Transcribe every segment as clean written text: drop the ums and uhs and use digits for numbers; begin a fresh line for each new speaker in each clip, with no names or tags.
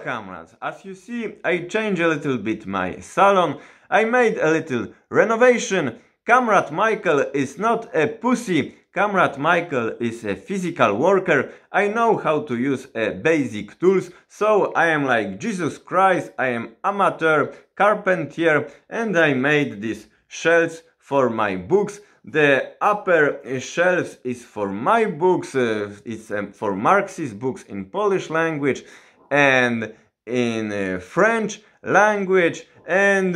comrades, as you see, I changed a little bit my salon, I made a little renovation. Comrade Michael is not a pussy, Comrade Michael is a physical worker. I know how to use basic tools, so I am like Jesus Christ, I am amateur carpenter, and I made these shelves for my books. The upper shelves is for my books, it's for Marxist books in Polish language and in French language, and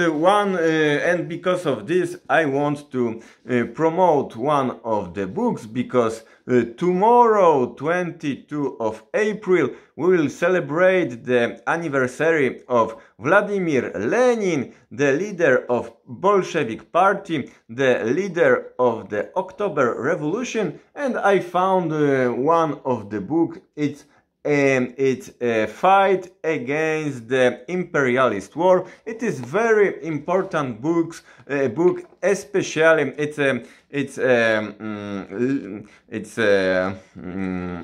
because of this I want to promote one of the books, because tomorrow, 22 of April, we will celebrate the anniversary of Vladimir Lenin, the leader of Bolshevik Party, the leader of the October Revolution, and I found one of the book. It's a fight against the imperialist war. It is very important book, especially it's a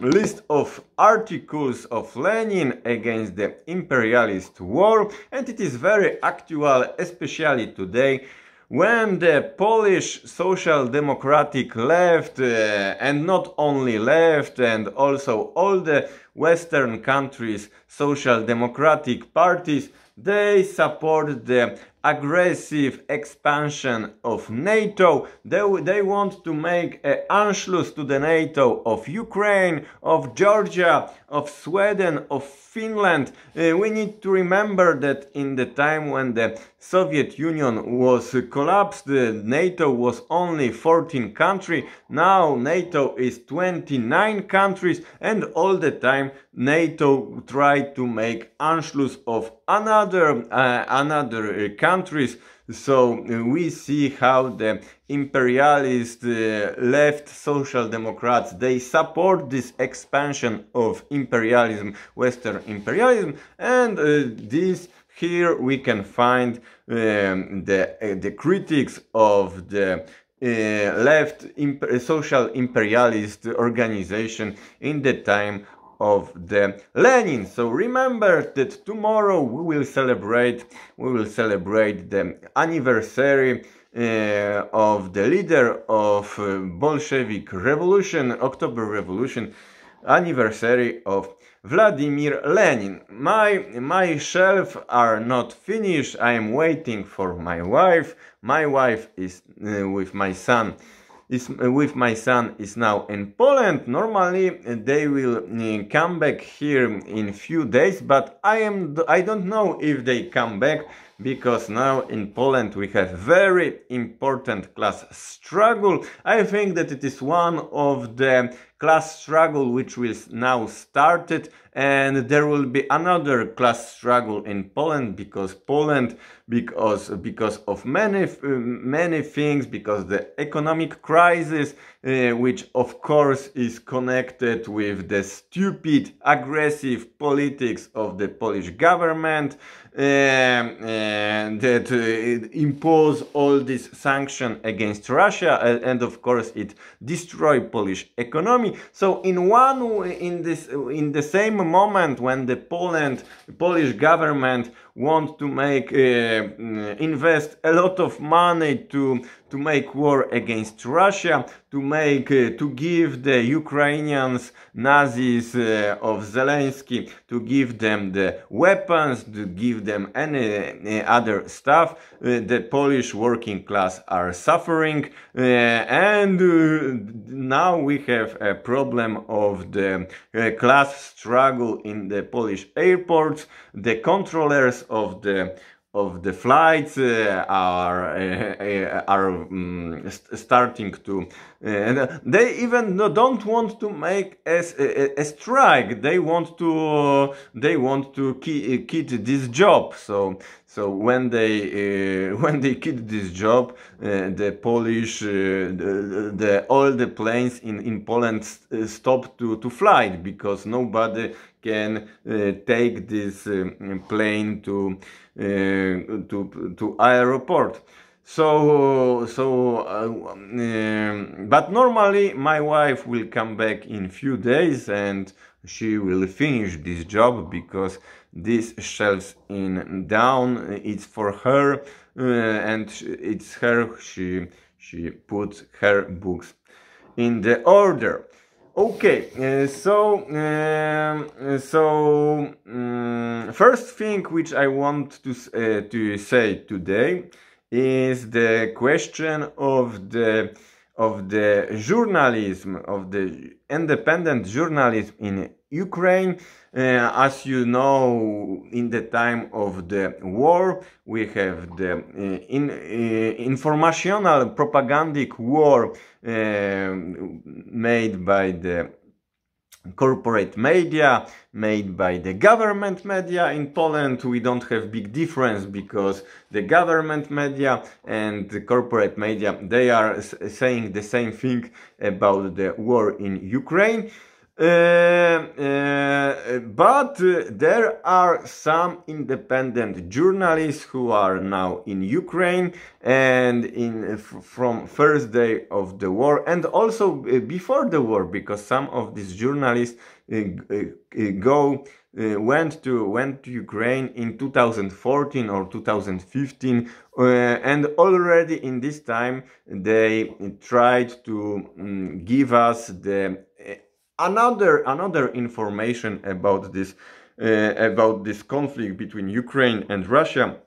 list of articles of Lenin against the imperialist war, and it is very actual, especially today, when the Polish Social Democratic left, and not only left, and also all the Western countries' social democratic parties, they support the aggressive expansion of NATO. They want to make an Anschluss to the NATO of Ukraine, of Georgia, of Sweden, of Finland. We need to remember that in the time when the Soviet Union was collapsed, NATO was only 14 countries. Now NATO is 29 countries, and all the time NATO tried to make Anschluss of another countries. So we see how the imperialist left social democrats, they support this expansion of imperialism, Western imperialism, and this here we can find the critics of the left social imperialist organization in the time of the Lenin. So remember that tomorrow we will celebrate the anniversary of the leader of Bolshevik Revolution, October Revolution, anniversary of Vladimir Lenin. My shelves are not finished. I am waiting for my wife. My wife is with my son. My son is now in Poland. Normally they will come back here in few days, but I don't know if they come back, because now in Poland we have very important class struggle. I think that it is one of the class struggle which will now started, and there will be another class struggle in Poland, because of many things, because the economic crisis, which of course is connected with the stupid aggressive politics of the Polish government, that impose all this sanction against Russia, and of course it destroy Polish economy. So in the same moment when the Polish government want to invest a lot of money to make war against Russia, to give the Ukrainians, Nazis of Zelensky, to give them the weapons, to give them any other stuff. The Polish working class are suffering, and now we have a problem of the class struggle in the Polish airports. The controllers of the flights are starting to, they even don't want to make a strike. They want to quit this job. So when they quit this job, the Polish all the planes in Poland stop to fly, because nobody can take this plane to airport. But normally my wife will come back in few days, and she will finish this job, because this shelves in down, it's for her, and it's her, she put her books in the order. Okay, first thing which I want to say today is the question of the journalism, of the independent journalism in Ukraine. As you know, in the time of the war, we have the informational propagandic war made by the corporate media, made by the government media. In Poland we don't have big difference, because the government media and the corporate media, they are saying the same thing about the war in Ukraine. But there are some independent journalists who are now in Ukraine, and from first day of the war, and also before the war, because some of these journalists went to Ukraine in 2014 or 2015, and already in this time they tried to give us the another information about this conflict between Ukraine and Russia,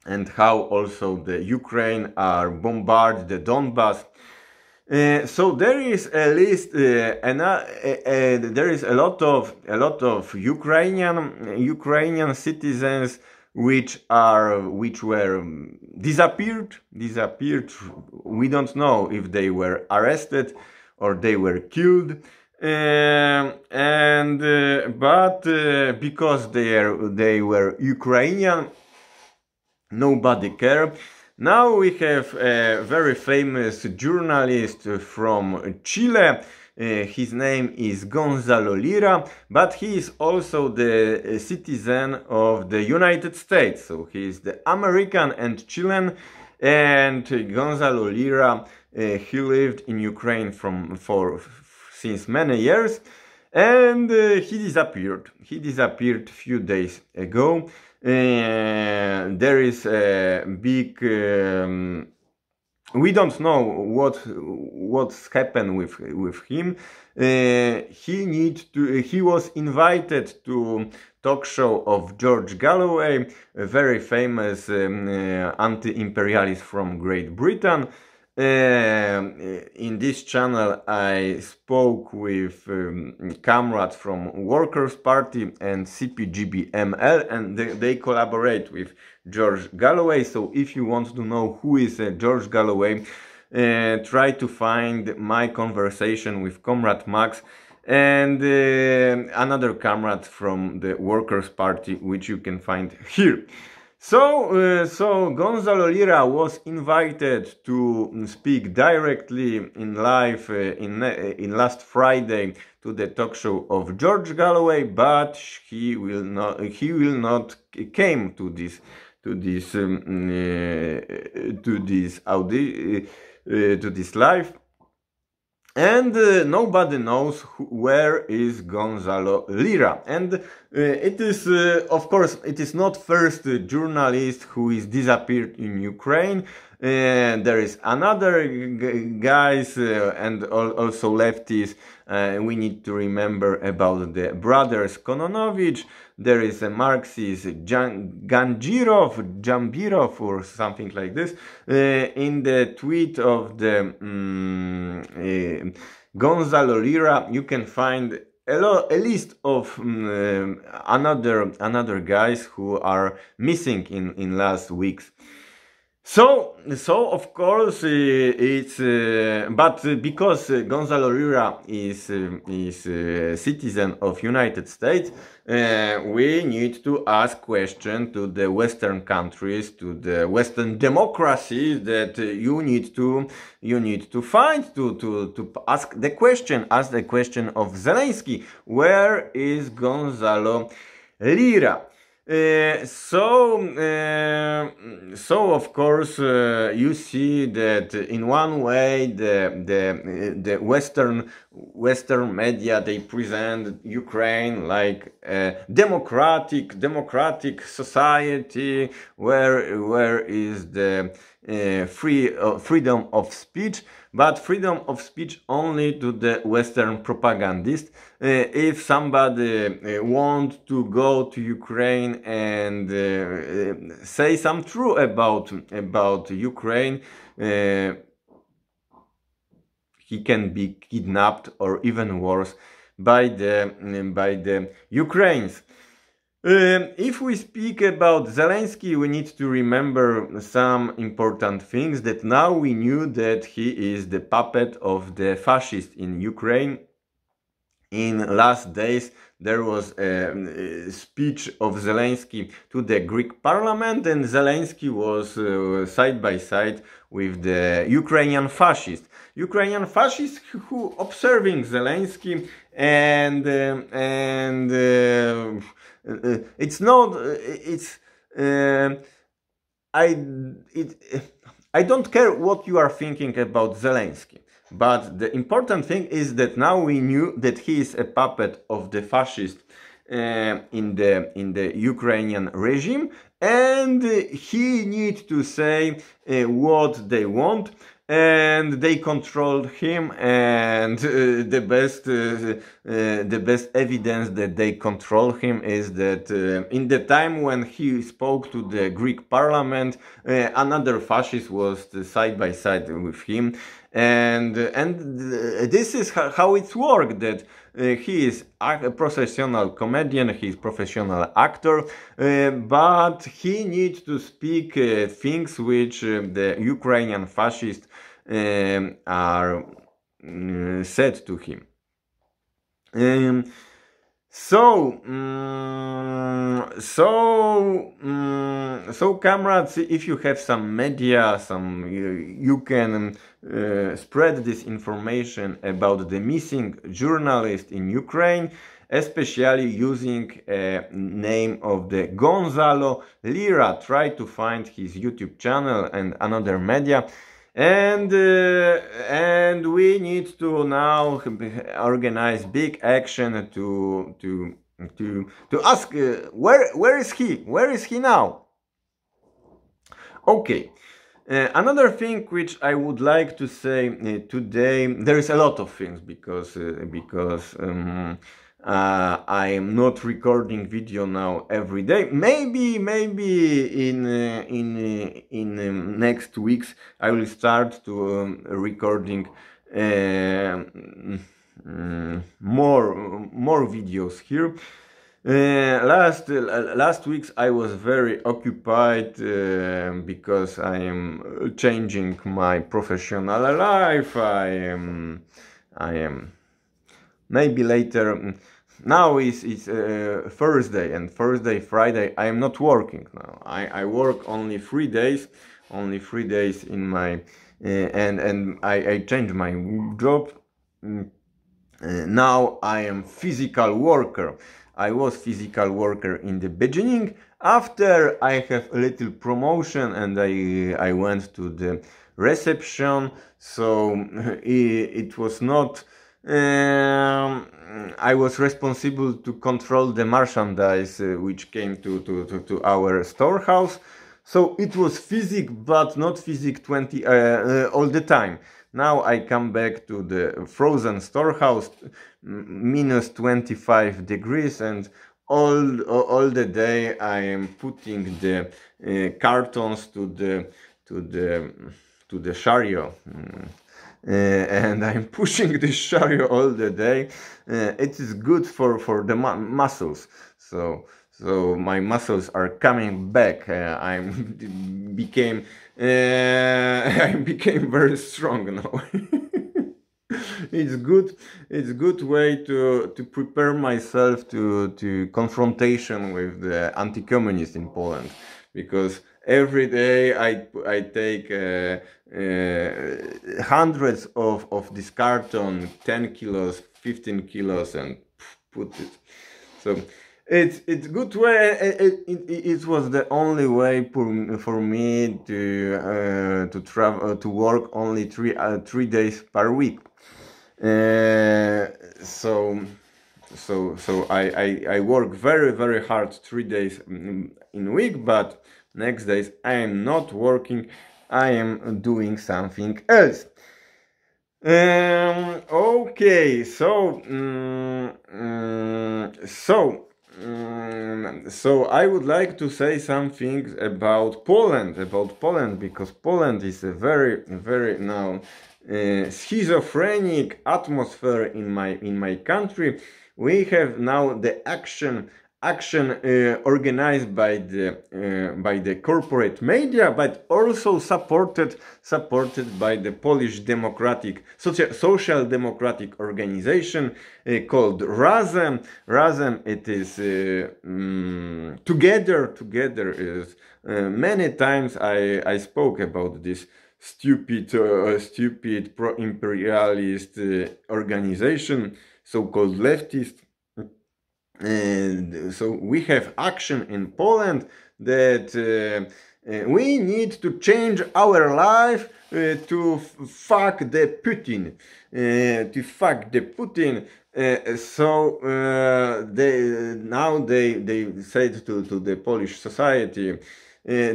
and how also the Ukraine are bombarded the Donbass. So there is a list, there is a lot of Ukrainian citizens which were disappeared. We don't know if they were arrested or they were killed. But because they were Ukrainian, nobody cared. Now we have a very famous journalist from Chile. His name is Gonzalo Lira, but he is also the citizen of the United States. So he is the American and Chilean. And Gonzalo Lira, he lived in Ukraine since many years, and he disappeared. He disappeared a few days ago. There is a big we don't know what's happened with him. He was invited to talk show of George Galloway, a very famous anti-imperialist from Great Britain. In this channel I spoke with comrades from Workers' Party and CPGB-ML, and they collaborate with George Galloway. So if you want to know who is George Galloway, try to find my conversation with Comrade Max and another comrade from the Workers' Party, which you can find here. So Gonzalo Lira was invited to speak directly in live in last Friday to the talk show of George Galloway, but he will not came to this live. And nobody knows where is Gonzalo Lira. And it is, of course, it is not first journalist who is disappeared in Ukraine. There is another guys and also lefties. We need to remember about the brothers Kononovich. There is a Marxist Jambirov or something like this. In the tweet of the Gonzalo Lira, you can find a list of another guys who are missing in last weeks. So of course it's but because Gonzalo Lira is a citizen of United States, we need to ask question to the Western countries, to the Western democracies, that you need to find to ask the question of Zelensky, where is Gonzalo Lira? So of course you see that in one way the Western media, they present Ukraine like a democratic society where is the freedom of speech, but freedom of speech only to the Western propagandist. If somebody want to go to Ukraine and say some true about Ukraine, he can be kidnapped or even worse by the Ukrainians. If we speak about Zelensky, we need to remember some important things, that now we knew that he is the puppet of the fascists in Ukraine. In last days, there was a speech of Zelensky to the Greek parliament, and Zelensky was side by side with the Ukrainian fascists. Ukrainian fascists who observing Zelensky it's not it's I don't care what you are thinking about Zelensky. But the important thing is that now we knew that he is a puppet of the fascist in the Ukrainian regime, and he needs to say what they want, and they controlled him. And the best evidence that they control him is that in the time when he spoke to the Greek parliament, another fascist was side by side with him. And this is how it worked, that he is a professional comedian, he is professional actor, but he needs to speak things which the Ukrainian fascists are said to him. So comrades, if you have some media, you can spread this information about the missing journalist in Ukraine, especially using a name of the Gonzalo. Lira, try to find his YouTube channel and another media. And we need to now organize big action to ask where is he? Where is he now? Okay. Another thing which I would like to say today, there is a lot of things because I am not recording video now every day. Maybe in next weeks I will start to recording more videos here. Last weeks I was very occupied because I am changing my professional life. I am maybe later. Now it's Thursday, and Thursday, Friday I am not working now. I work only 3 days, in my and I changed my job. Now I am physical worker. I was physical worker in the beginning. After I have a little promotion and I went to the reception, so it was not. I was responsible to control the merchandise which came to our storehouse. So it was physic, but not physic 20 all the time. Now I come back to the frozen storehouse, minus 25 degrees, and all the day I am putting the cartons to the chariot. And I'm pushing this chariot all the day. It is good for the muscles. So my muscles are coming back. I became very strong now. It's good way to prepare myself to confrontation with the anti-communists in Poland, because every day I take hundreds of this carton, 10 kilos, 15 kilos, and put it. So it's good way. It was the only way for me to travel to work only 3 days per week. So I work very hard 3 days in week, but next days I am not working. I am doing something else. Okay, so I would like to say something about Poland, because Poland is a very now schizophrenic atmosphere in my country. We have now the action organized by the corporate media, but also supported by the Polish social democratic organization called Razem. Razem, it is together is many times I spoke about this stupid pro-imperialist organization, so-called leftist. And so we have action in Poland that we need to change our life to fuck the Putin, so they said to the Polish society,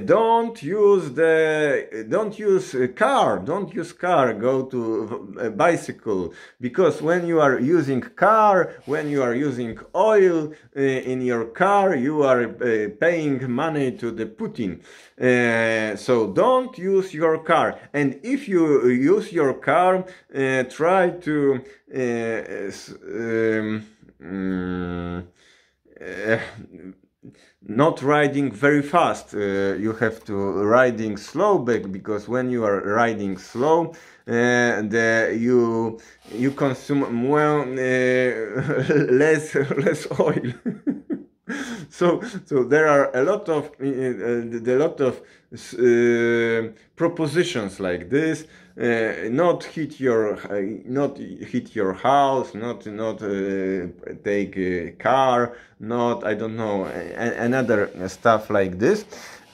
don't use car, go to a bicycle, because when you are using car, when you are using oil in your car, you are paying money to the Putin. So don't use your car, and if you use your car, try to not riding very fast. You have to riding slow back, because when you are riding slow, you consume less oil. So there are a lot of propositions like this. Not hit your house, not take a car, not, I don't know, another stuff like this.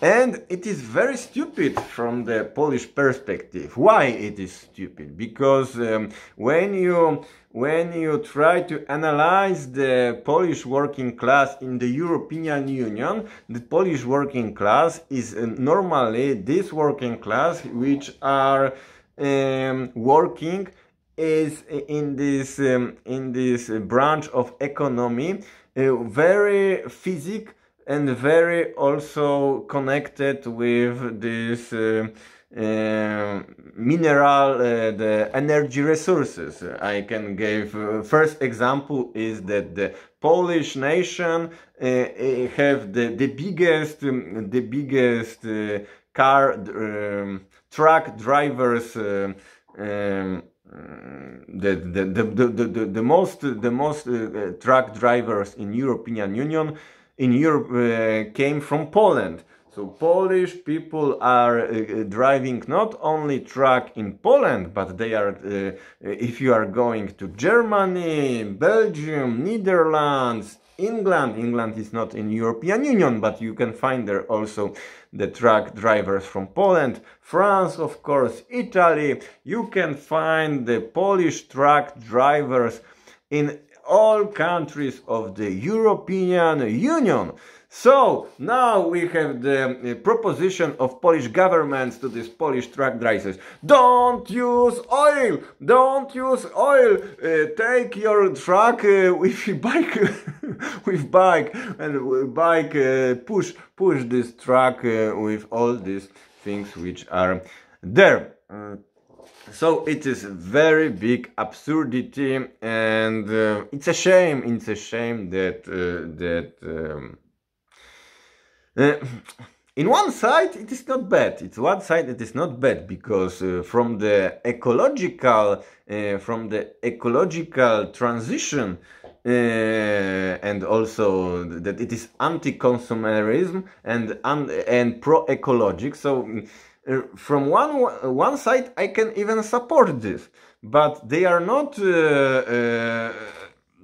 And it is very stupid from the Polish perspective. Why it is stupid? Because when you try to analyze the Polish working class in the European Union, the Polish working class is normally this working class which are working is in this branch of economy, very physical and very also connected with this mineral, the energy resources. I can give first example is that the Polish nation have the biggest truck drivers, the most truck drivers in European Union in Europe came from Poland. So Polish people are driving not only truck in Poland, but they are, if you are going to Germany, Belgium, Netherlands, England is not in European Union, but you can find there also the truck drivers from Poland, France, of course, Italy. You can find the Polish truck drivers in all countries of the European Union. So now we have the proposition of Polish governments to these Polish truck drivers. Don't use oil! Don't use oil! Take your truck with bike, push this truck with all these things which are there. So it is very big absurdity, and it's a shame. It's a shame that in one side it is not bad. It's one side it is not bad, because from the ecological transition, and also that it is anti-consumerism and pro-ecologic. So from one side I can even support this, but they are not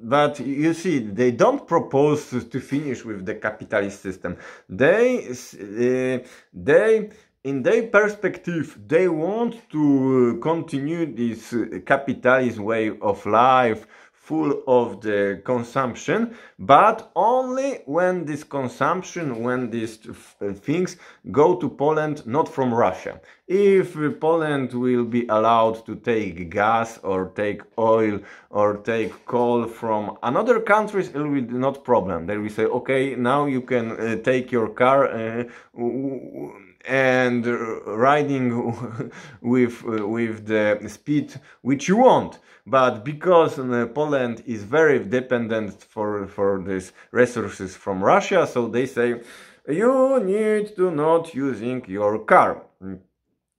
but you see, they don't propose to finish with the capitalist system. They in their perspective, they want to continue this capitalist way of life, full of the consumption, but only when this consumption, when these things go to Poland, not from Russia. If Poland will be allowed to take gas or take oil or take coal from another countries, it will be not problem. They will say, okay, now you can take your car and riding with the speed which you want. But because Poland is very dependent for these resources from Russia, so they say you need to not using your car.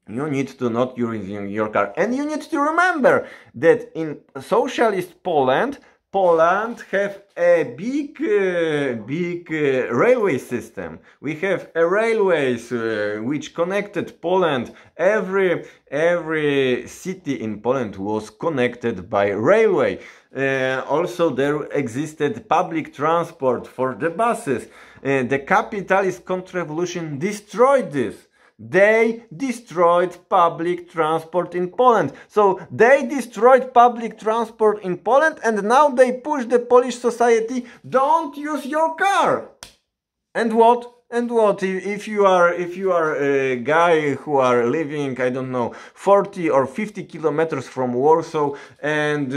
You need to not using your car. And you need to remember that in socialist Poland have a big railway system. We have a railways which connected Poland. Every city in Poland was connected by railway. Also there existed public transport for the buses. The capitalist counter-revolution destroyed this. They destroyed public transport in Poland. So they destroyed public transport in Poland, and now they push the Polish society, don't use your car. And what? And what if you are a guy who are living, I don't know, 40 or 50 kilometers from Warsaw, and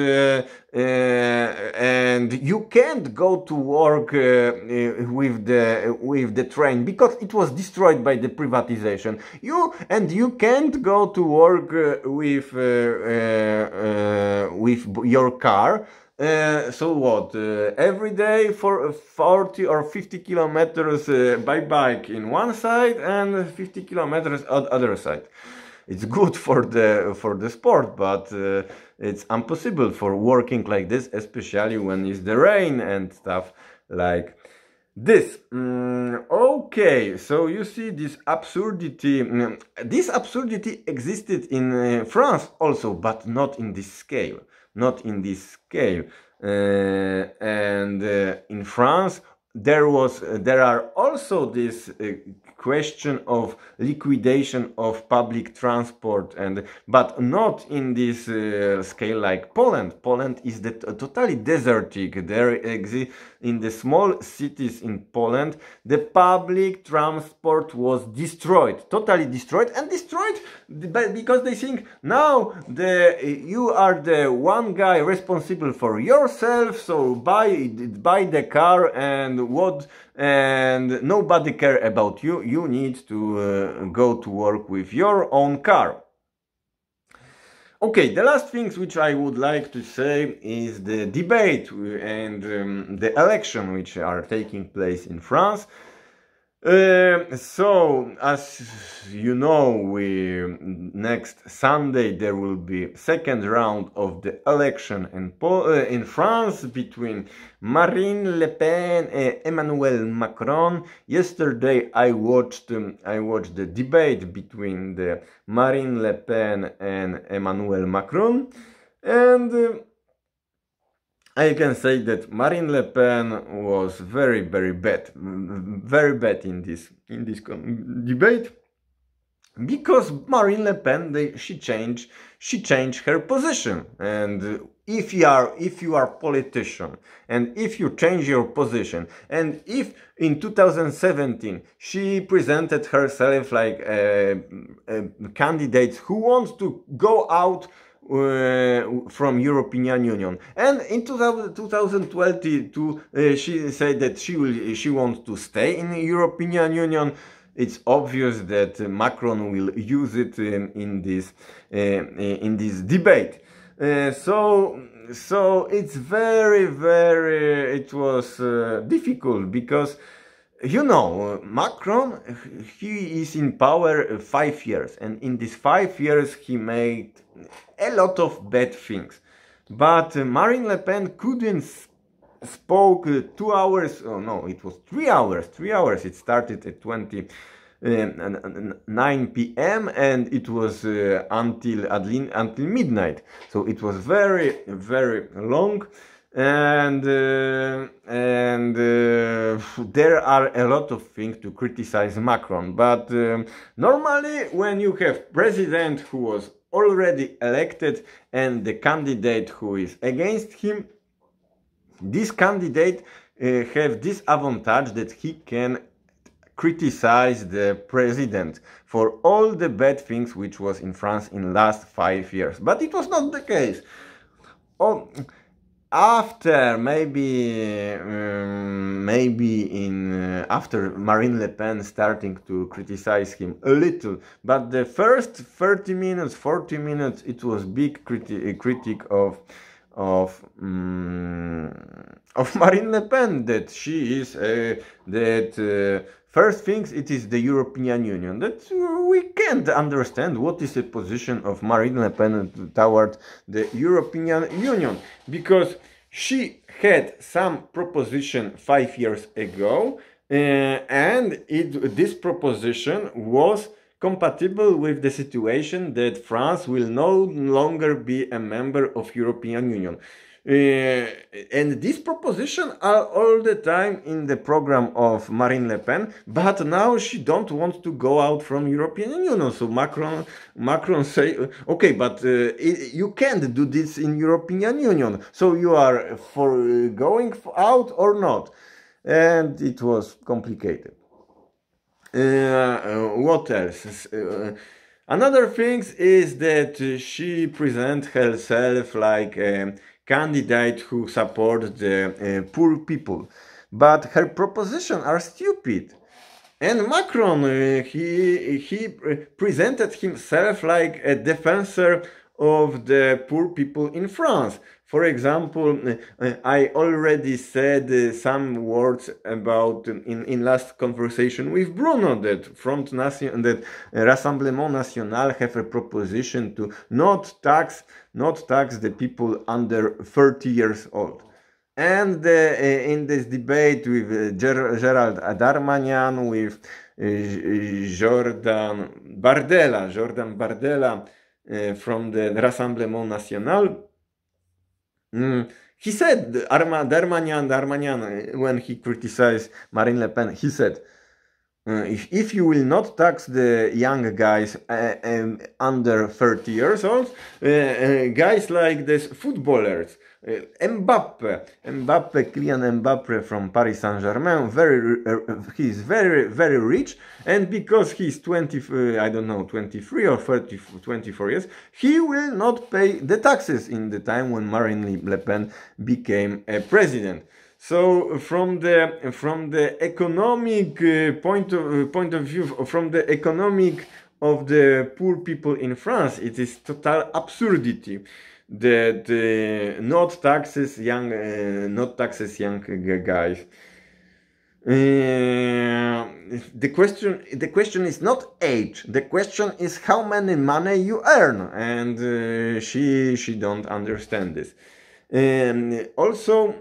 you can't go to work with the train because it was destroyed by the privatization. You can't go to work with your car. So what? Every day for 40 or 50 kilometers by bike in one side and 50 kilometers on the other side. It's good for the sport, but it's impossible for working like this, especially when it's the rain and stuff like this. Okay, so you see this absurdity. This absurdity existed in France also, but not in this scale. Not in this scale. And in France, there are also this question of liquidation of public transport, but not in this scale like Poland. Poland is totally desertic. There exists in the small cities in Poland, the public transport was destroyed, totally destroyed, and destroyed because they think now you are the one guy responsible for yourself, so buy the car and nobody care about you. You need to go to work with your own car. Okay, the last things which I would like to say is the debate and the election which are taking place in France. So, as you know, next Sunday there will be second round of the election in France between Marine Le Pen and Emmanuel Macron. Yesterday I watched the debate between the Marine Le Pen and Emmanuel Macron, and I can say that Marine Le Pen was very bad in this debate, because Marine Le Pen she changed her position. And if you are politician, and if you change your position, and if in 2017 she presented herself like a candidate who wants to go out from European Union, and in 2022 she said that she wants to stay in the European Union, it's obvious that Macron will use it in this debate. So it's it was difficult, because you know, Macron, he is in power 5 years, and in these 5 years he made a lot of bad things. But Marine Le Pen couldn't spoke 2 hours, oh no, it was 3 hours. 3 hours. It started at 9 p.m. and it was until midnight. So it was very long. and there are a lot of things to criticize Macron, but normally when you have president who was already elected and the candidate who is against him, this candidate have this advantage that he can criticize the president for all the bad things which was in France in last 5 years. But it was not the case. Oh, after after Marine Le Pen starting to criticize him a little, but the first 30 minutes, 40 minutes, it was big critic of Marine Le Pen, that she is first things, it is the European Union, that we can't understand what is the position of Marine Le Pen toward the European Union, because she had some proposition 5 years ago, and this proposition was compatible with the situation that France will no longer be a member of European Union. And these propositions are all the time in the program of Marine Le Pen, but now she don't want to go out from European Union. So Macron say, okay, but you can't do this in European Union. So you are for going out or not? And it was complicated. What else? Another thing is that she presents herself like a candidate who supports the poor people, but her propositions are stupid. And Macron, he presented himself like a defensor of the poor people in France. For example, I already said some words about in last conversation with Bruno that Rassemblement National have a proposition to not tax the people under 30 years old. And in this debate with Gerald Darmanin, with Jordan Bardella from the Rassemblement National, he said, Darmanin, when he criticized Marine Le Pen, he said, if you will not tax the young guys under 30 years old, guys like these footballers, Kylian Mbappe from Paris Saint-Germain, he is very rich, and because he's 23 or 24 years, he will not pay the taxes in the time when Marine Le Pen became a president. So from the economic point of view, from the economic of the poor people in France, it is total absurdity that not taxes young guys. The question is not age. The question is how many money you earn, and she don't understand this. Also,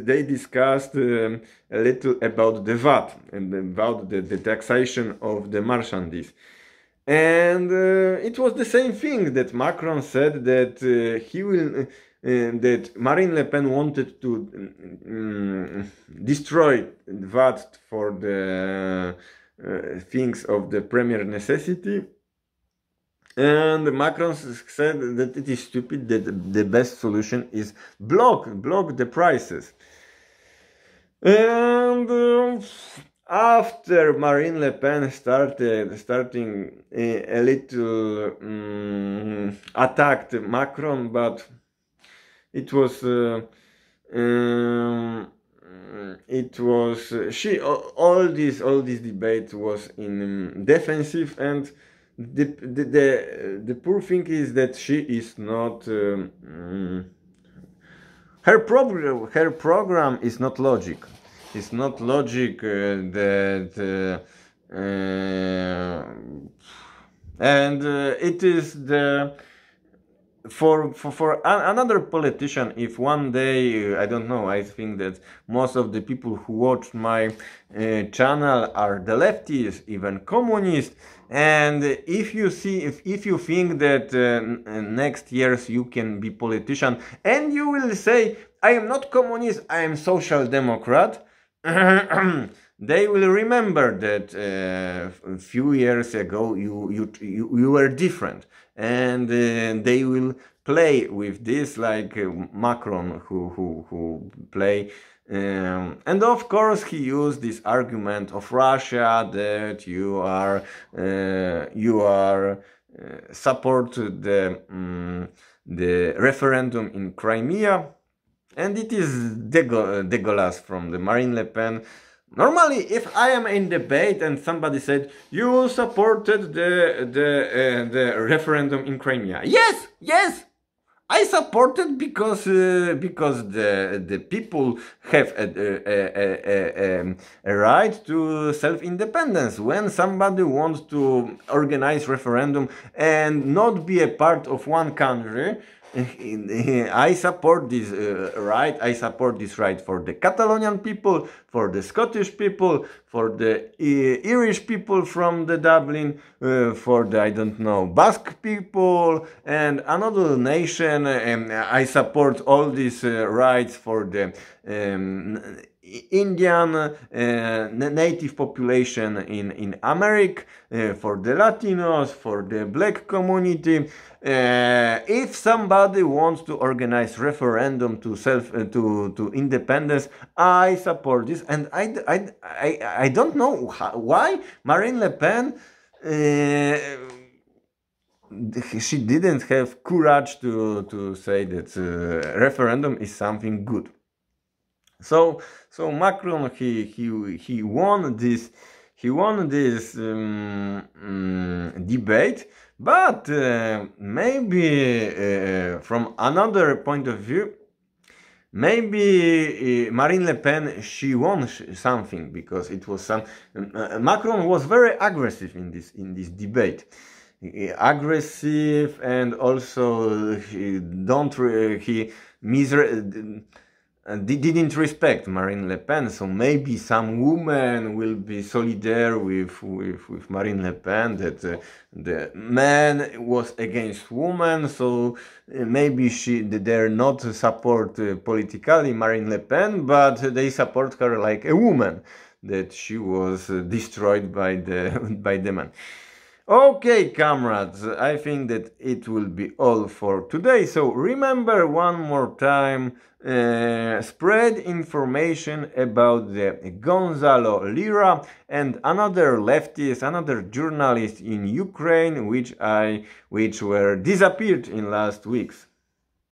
they discussed a little about the VAT and about the taxation of the merchandise. And it was the same thing that Macron said that that Marine Le Pen wanted to destroy VAT for the things of the premier necessity. And Macron said that it is stupid, that the best solution is block the prices. And after Marine Le Pen starting a little attacked Macron, but it was all this debate was in defensive, and the poor thing is that she is not her program is not logic. It's not logic and it is the another politician, if one day, I don't know, I think that most of the people who watch my channel are the lefties, even communists, and if you see, if you think that next years you can be politician and you will say, I am not communist, I am social democrat, they will remember that a few years ago you were different, and they will play with this, like Macron, who play. And of course, he used this argument of Russia, that you are support the referendum in Crimea, and it is Degolas from the Marine Le Pen. Normally, if I am in debate and somebody said, you supported the referendum in Crimea, yes, I supported because the people have a right to self-independence. When somebody wants to organize referendum and not be a part of one country, I support this right. I support this right for the Catalonian people, for the Scottish people, for the Irish people from the Dublin, for the, I don't know, Basque people and another nation. I support all these rights for the Indian native population in America, for the Latinos, for the black community. If somebody wants to organize referendum to independence, I support this, and I don't know why Marine Le Pen she didn't have courage to say that referendum is something good. So Macron he won this debate, but maybe from another point of view, maybe Marine Le Pen she won something, because it was some Macron was very aggressive in this debate. Aggressive, and also he didn't respect Marine Le Pen, so maybe some woman will be solidarity with Marine Le Pen, that the man was against women, so maybe they're not support politically Marine Le Pen, but they support her like a woman, that she was destroyed by the man. Okay, comrades, I think that it will be all for today. So remember one more time, spread information about the Gonzalo Lira and another leftist, another journalist in Ukraine, which were disappeared in last weeks.